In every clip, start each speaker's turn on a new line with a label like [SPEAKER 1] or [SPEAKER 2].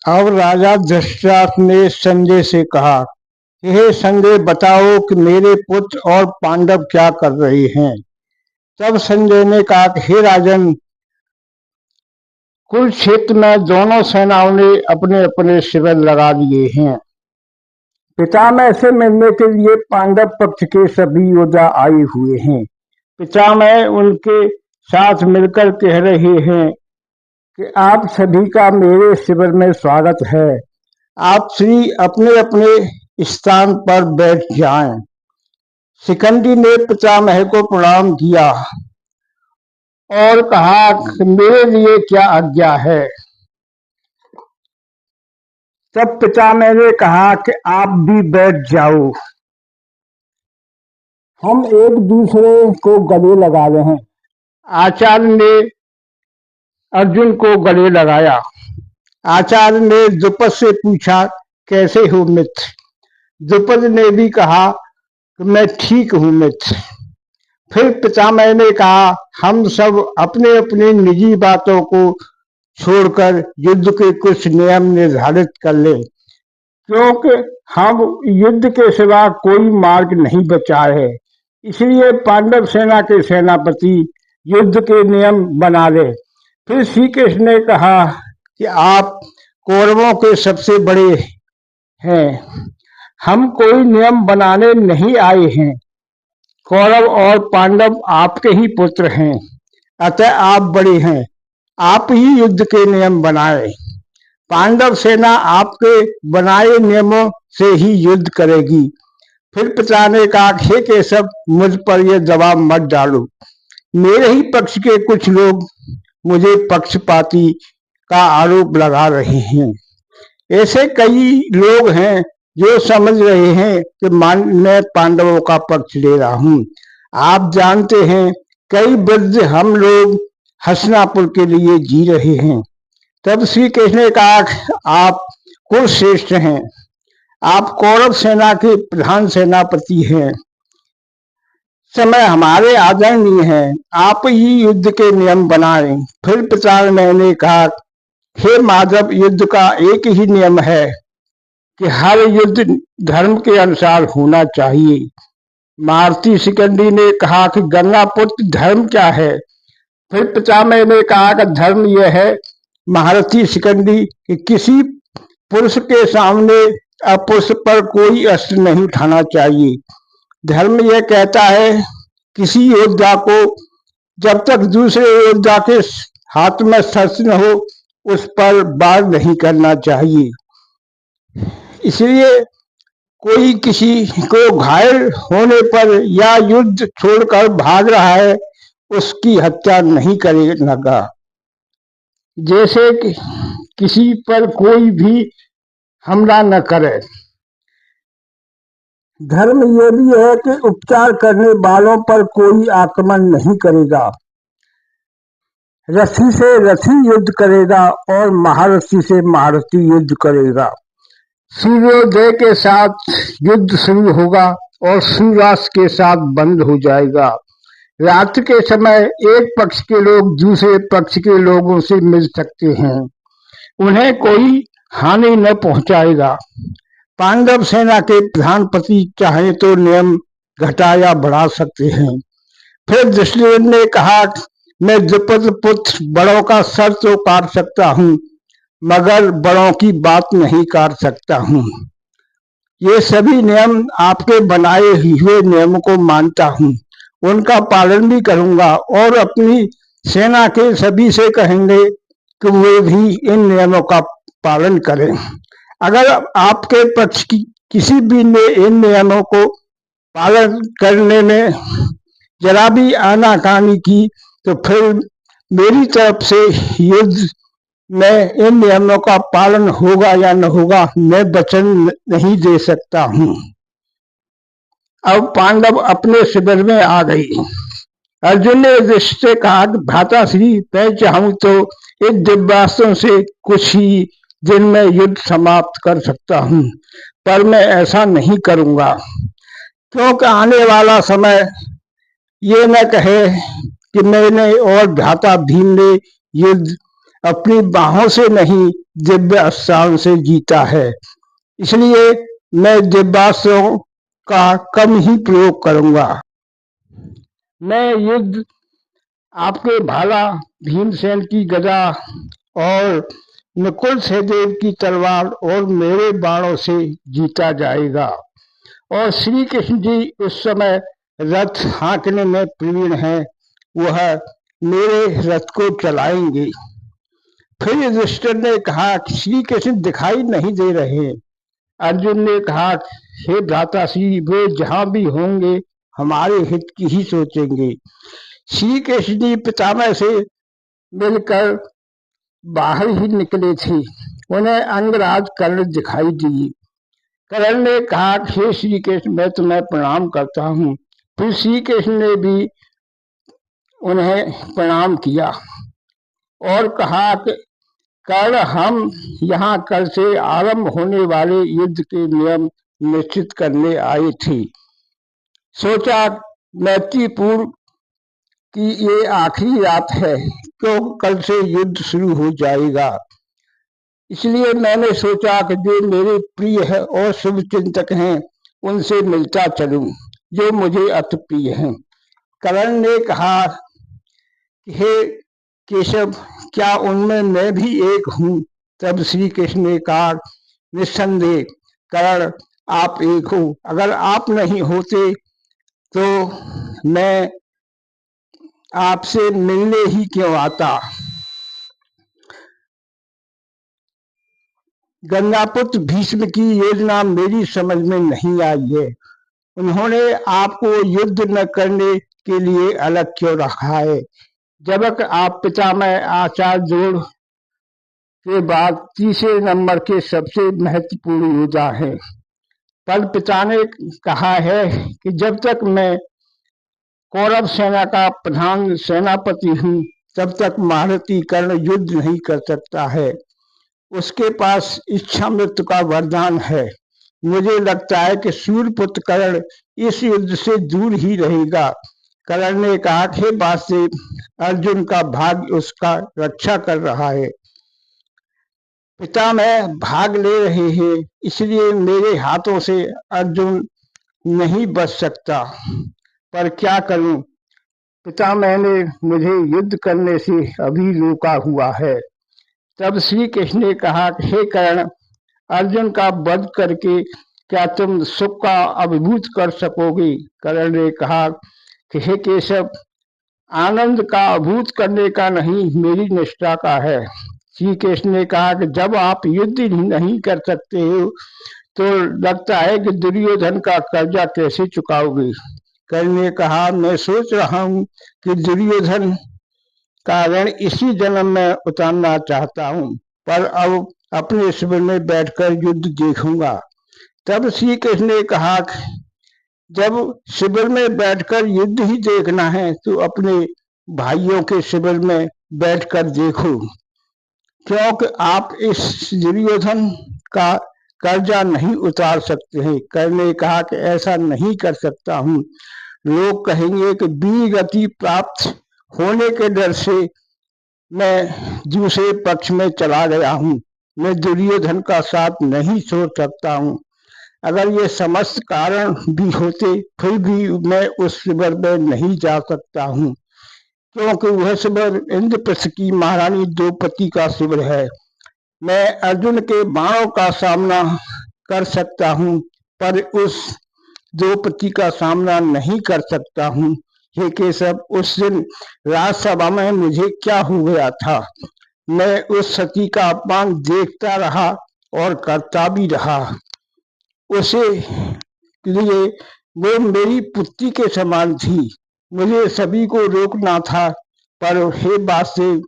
[SPEAKER 1] अब राजा धृतराष्ट्र ने संजय से कहा, हे संजय, बताओ कि मेरे पुत्र और पांडव क्या कर रहे हैं। तब संजय ने कहा कि हे राजन, कुरुक्षेत्र में दोनों सेनाओं ने अपने अपने शिविर लगा लिए हैं। पितामह से मिलने के लिए पांडव पक्ष के सभी योद्धा आए हुए हैं। पितामह उनके साथ मिलकर कह रहे हैं कि आप सभी का मेरे शिविर में स्वागत है। आप श्री अपने अपने स्थान पर बैठ जाएं। शिखंडी ने पितामह को प्रणाम किया और कहा कि मेरे लिए क्या आज्ञा है। तब पितामह ने कहा कि आप भी बैठ जाओ, हम एक दूसरे को गले लगा रहे हैं। आचार्य ने अर्जुन को गले लगाया। आचार्य ने द्रुपद से पूछा, कैसे हो मित्र। द्रुपद ने भी कहा कि मैं ठीक हूं मित्र। फिर पितामह ने कहा, हम सब अपने अपने निजी बातों को छोड़कर युद्ध के कुछ नियम निर्धारित कर ले, क्योंकि हम युद्ध के सिवा कोई मार्ग नहीं बचा है। इसलिए पांडव सेना के सेनापति युद्ध के नियम बना ले। फिर श्री कृष्ण ने कहा कि आप कौरवों के सबसे बड़े हैं, हम कोई नियम बनाने नहीं आए हैं। कौरव और पांडव आपके ही पुत्र हैं, अतः आप बड़े हैं, आप ही युद्ध के नियम बनाए। पांडव सेना आपके बनाए नियमों से ही युद्ध करेगी। फिर पिता ने कहा, हे केशव, मुझ पर यह दबाव मत डालो। मेरे ही पक्ष के कुछ लोग मुझे पक्षपाती का आरोप लगा रहे हैं। ऐसे कई लोग हैं जो समझ रहे हैं कि मैं पांडवों का पक्ष ले रहा हूं। आप जानते हैं, कई वृद्ध हम लोग हस्तिनापुर के लिए जी रहे हैं। तब श्री कृष्ण ने कहा, आप कुरुश्रेष्ठ हैं, आप कौरव सेना के प्रधान सेनापति हैं, समय हमारे आदरणीय है, आप ही युद्ध के नियम बनाएं। फिर पिता ने कहा, हे माधव, युद्ध का एक ही नियम है कि हर युद्ध धर्म के अनुसार होना चाहिए। महारथी शिखंडी ने कहा कि गंगापुत्र, धर्म क्या है। फिर पितामह ने कहा कि धर्म यह है महारथी शिखंडी कि किसी पुरुष के सामने अपुरुष पर कोई अस्त्र नहीं उठाना चाहिए। धर्म यह कहता है, किसी योद्धा को जब तक दूसरे योद्धा के हाथ में शस्त्र न हो, उस पर वार नहीं करना चाहिए। इसलिए कोई किसी को घायल होने पर या युद्ध छोड़कर भाग रहा है, उसकी हत्या नहीं करेगा। जैसे कि किसी पर कोई भी हमला न करे। धर्म यह भी है कि उपचार करने वालों पर कोई आक्रमण नहीं करेगा। रथी से रथी युद्ध करेगा और महारथी से महारथी युद्ध करेगा। सूर्योदय के साथ युद्ध शुरू होगा और सूर्यास्त के साथ बंद हो जाएगा। रात्रि के समय एक पक्ष के लोग दूसरे पक्ष के लोगों से मिल सकते हैं, उन्हें कोई हानि न पहुंचाएगा। पांडव सेना के प्रधानपति चाहे तो नियम घटा या बढ़ा सकते हैं। फिर धृतराष्ट्र ने कहा, मैं द्रुपद पुत्र बड़ों का सर तो काट सकता हूँ, मगर बड़ों की बात नहीं काट सकता हूँ। ये सभी नियम आपके बनाए हुए नियमों को मानता हूँ, उनका पालन भी करूंगा और अपनी सेना के सभी से कहेंगे कि वे भी इन नियमों का पालन करें। अगर आपके पक्ष की किसी भी ने इन नियमों को पालन करने में जरा भी आनाकानी की, तो फिर मेरी तरफ से युद्ध में इन नियमों का पालन होगा या न होगा, मैं वचन नहीं दे सकता हूँ। अब पांडव अपने शिविर में आ गए। अर्जुन ने युधिष्ठिर से कहा, भ्राताश्री, मैं चाहूं तो इस दिव्यास्त्रों से कुछ ही दिन में युद्ध समाप्त कर सकता हूँ, पर मैं ऐसा नहीं करूंगा, क्योंकि आने वाला समय ये न कहे कि मैंने और भ्राता भीम ने युद्ध अपनी बाहों से नहीं दिव्य अस्त्राण से जीता है। इसलिए मैं दिव्यास्त्रों का कम ही प्रयोग करूंगा। मैं युद्ध आपके भाला भीमसेन की गदा और नकुल सहदेव की तलवार और मेरे बाणों से जीता जाएगा। और श्री कृष्ण जी उस समय रथ हाँकने में प्रवीण हैं, वह मेरे रथ को चलाएंगे। फिर युधिष्ठिर ने कहा, श्री कृष्ण दिखाई नहीं दे रहे। अर्जुन ने कहा, हे भ्राता श्री, वे जहां भी होंगे हमारे हित की ही सोचेंगे। श्री कृष्ण जी पितामह से मिलकर बाहर ही निकले थे। उन्हें अंगराज कर्ण दिखाई दिए। कर्ण ने कहा, हे श्री कृष्ण, मैं तुम्हें प्रणाम करता हूँ। फिर श्री कृष्ण ने भी उन्हें प्रणाम किया और कहा कि कर्ण, हम यहाँ कल से आरंभ होने वाले युद्ध के नियम निश्चित करने आए थे। सोचा मैत्रीपूर्ण कि ये आखिरी रात है, क्यों कल से युद्ध शुरू हो जाएगा। इसलिए मैंने सोचा कि जो मेरे प्रिय है और शुभ चिंतक हैं उनसे मिलता चलूं, जो मुझे अति प्रिय हैं। कर्ण ने कहा, हे केशव, क्या उनमें मैं भी एक हूँ। तब श्री कृष्ण ने कहा, निस्संदेह कर्ण, आप एक हो। अगर आप नहीं होते तो मैं आपसे मिलने ही क्यों आता। गंगापुत्र भीष्म की योजना मेरी समझ में नहीं आई है। उन्होंने आपको युद्ध न करने के लिए अलग क्यों रखा है, जबकि आप पितामह आचार्य द्रोण के बाद तीसरे नंबर के सबसे महत्वपूर्ण योद्धा हैं। पर पिता ने कहा है कि जब तक मैं कौरव सेना का प्रधान सेनापति हूँ, तब तक महारथी कर्ण युद्ध नहीं कर सकता है। उसके पास इच्छा मृत्यु का वरदान है। मुझे लगता है कि सूर्यपुत्र कर्ण इस युद्ध से दूर ही रहेगा। कर्ण ने कहा, हे वासुदेव, अर्जुन का भाग्य उसका रक्षा कर रहा है। पिता मैं भाग ले रहे हैं, इसलिए मेरे हाथों से अर्जुन नहीं बच सकता। पर क्या करूं, पिता मैंने मुझे युद्ध करने से अभी रोका हुआ है। तब श्री कृष्ण ने कहा, हे कर्ण, अर्जुन का वध करके क्या तुम सुख का अभिभूत कर सकोगे। कर्ण ने कहा कि हे केशव, आनंद का अभूत करने का नहीं, मेरी निष्ठा का है। श्री कृष्ण ने कहा कि जब आप युद्ध नहीं कर सकते हो तो लगता है कि दुर्योधन का कर्जा कैसे चुकाओगे। कर्ण ने कहा, मैं सोच रहा हूँ कि दुर्योधन का ऋण इसी जन्म में उतारना चाहता हूँ, पर अब अपने शिविर में बैठकर युद्ध देखूंगा। तब श्री कृष्ण ने कहा, जब शिविर में बैठकर युद्ध ही देखना है तो अपने भाइयों के शिविर में बैठकर देखो, क्योंकि आप इस दुर्योधन का कर्जा नहीं उतार सकते हैं। कर्ण ने कहा कि ऐसा नहीं कर सकता हूँ। लोग कहेंगे कि वीर गति प्राप्त होने के डर से मैं दूसरे पक्ष में चला गया हूँ। मैं दुर्योधन का साथ नहीं छोड़ सकता हूँ। अगर ये समस्त कारण भी होते फिर भी मैं उस शिविर में नहीं जा सकता हूँ, क्योंकि वह शिविर इंद्रप्रस्थ की महारानी द्रौपदी का शिविर है। मैं अर्जुन के बाणों का सामना कर सकता हूँ, पर उस द्रौपदी का सामना नहीं कर सकता हूँ। हे केशव, उस दिन राजसभा में मुझे क्या हो गया था। मैं उस सती का अपमान देखता रहा और करता भी रहा। उसे लिए वो मेरी पुत्री के समान थी। मुझे सभी को रोकना था, पर हे वासुदेव,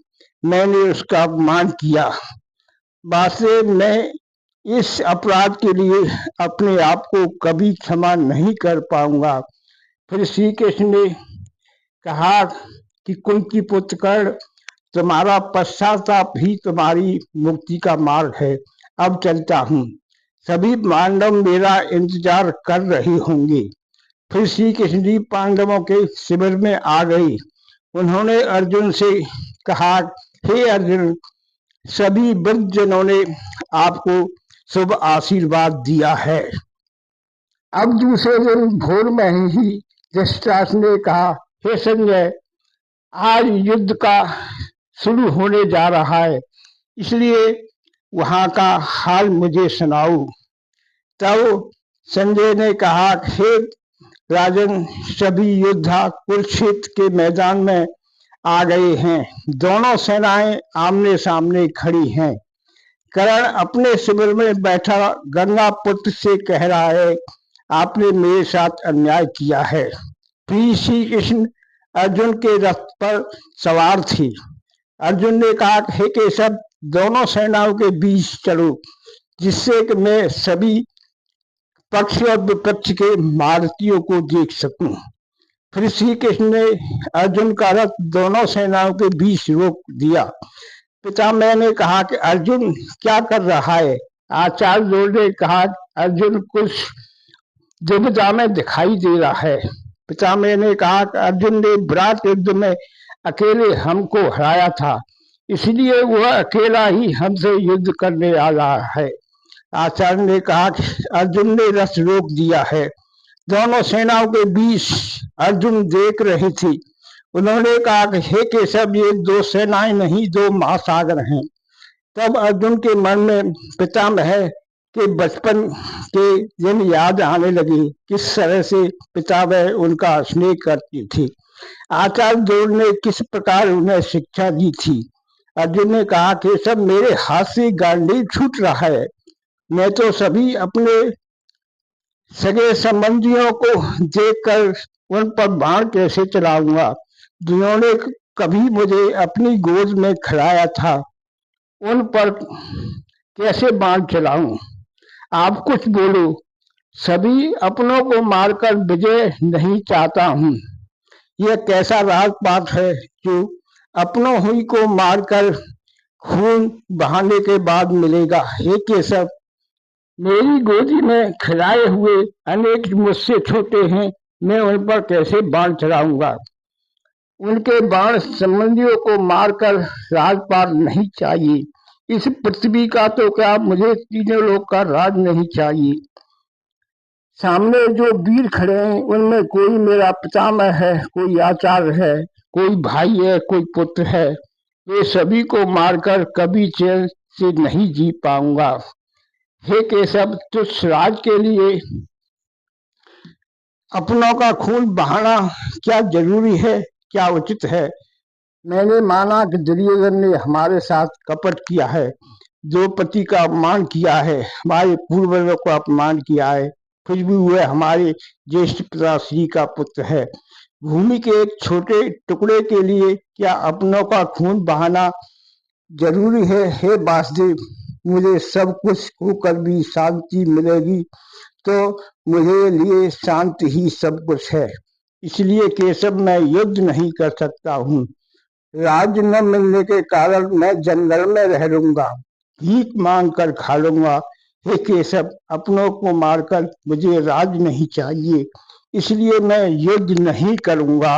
[SPEAKER 1] मैंने उसका अपमान किया। वासुदेव, मैं इस अपराध के लिए अपने आप को कभी क्षमा नहीं कर पाऊंगा। फिर श्री कृष्ण ने कहा कि कुंती पुत्र कर्ण, तुम्हारा पश्चाताप ही तुम्हारी मुक्ति का मार्ग है। अब चलता हूँ, सभी पांडव मेरा इंतजार कर रहे होंगे। फिर श्री कृष्ण जी पांडवों के शिविर में आ गए। उन्होंने अर्जुन से कहा, हे अर्जुन, सभी वृद्धजनों ने आपको शुभ आशीर्वाद दिया है। अब दूसरे दिन भोर में ही धृतराष्ट्र ने कहा, हे संजय, आज युद्ध का शुरू होने जा रहा है, इसलिए वहां का हाल मुझे सुनाओ। तब संजय ने कहा, हे राजन, सभी योद्धा कुरुक्षेत्र के मैदान में आ गए हैं। दोनों सेनाएं आमने सामने खड़ी हैं। कर्ण अपने शिविर में बैठा गंगा पुत्र से कह रहा है, आपने मेरे साथ अन्याय किया है। फिर श्री कृष्ण अर्जुन के रथ पर सवार थे। अर्जुन ने कहा, हे केशव, दोनों सेनाओं के बीच चलो, जिससे कि मैं सभी पक्ष और विपक्ष के महारथियों को देख सकूं। फिर श्री कृष्ण ने अर्जुन का रथ दोनों सेनाओं के बीच रोक दिया। पितामह ने कहा कि अर्जुन क्या कर रहा है? आचार्य ने कहा, अर्जुन कुछ दुविधा में दिखाई दे रहा है। पितामह ने कहा कि अर्जुन ने विराट युद्ध में अकेले हमको हराया था, इसलिए वह अकेला ही हमसे युद्ध करने आ रहा है। आचार्य ने कहा कि अर्जुन ने रथ रोक दिया है। दोनों सेनाओं के बीच अर्जुन देख रहे थे। उन्होंने कहा कि हे केशव, ये दो सेनाएं नहीं, दो महासागर हैं। तब अर्जुन के मन में पितामह के बचपन के दिन याद आने लगे, किस तरह से पितामह उनका स्नेह करती थी, आचार्य द्रोण ने किस प्रकार उन्हें शिक्षा दी थी। अर्जुन ने कहा, केशव, मेरे हाथ से गांडीव छूट रहा है। मैं तो सभी अपने सगे संबंधियों को देखकर उन पर बाण कैसे चलाऊंगा, जिन्होंने कभी मुझे अपनी गोद में खिलाया था, उन पर कैसे बाण चलाऊं? आप कुछ बोलो। सभी अपनों को मारकर विजय नहीं चाहता हूं। यह कैसा राजपाट है जो अपनों ही को मारकर खून बहाने के बाद मिलेगा। हे केशव, मेरी गोदी में खिलाए हुए अनेक मुझसे छोटे हैं, मैं उन पर कैसे बाण चलाऊंगा? उनके बाण संबंधियों को मारकर राजपाट नहीं चाहिए। इस पृथ्वी का तो क्या, मुझे तीनों लोक का राज नहीं चाहिए। सामने जो वीर खड़े हैं, उनमें कोई मेरा पितामह है, कोई आचार्य है, कोई भाई है, कोई पुत्र है। वे सभी को मारकर कभी चैन से नहीं जी पाऊंगा। हे केशव, तुच्छ राज के लिए अपनों का खून बहाना क्या जरूरी है, क्या उचित है? मैंने माना कि दुर्योधन ने हमारे साथ कपट किया है, द्रौपदी का अपमान किया है, हमारे पूर्वजों का अपमान किया है, फिर भी वह हमारे ज्येष्ठ पिता श्री का पुत्र है। भूमि के एक छोटे टुकड़े के लिए क्या अपनों का खून बहाना जरूरी है? हे वासुदेव, मुझे सब कुछ होकर भी शांति मिलेगी तो मुझे लिए शांति ही सब कुछ है। इसलिए केशव, मैं युद्ध नहीं कर सकता हूँ। राज्य न मिलने के कारण मैं जंगल में रह लूंगा, भीख मांग कर खा लूंगा। हे केशव, अपनों को मारकर मुझे राज नहीं चाहिए, इसलिए मैं युद्ध नहीं करूंगा।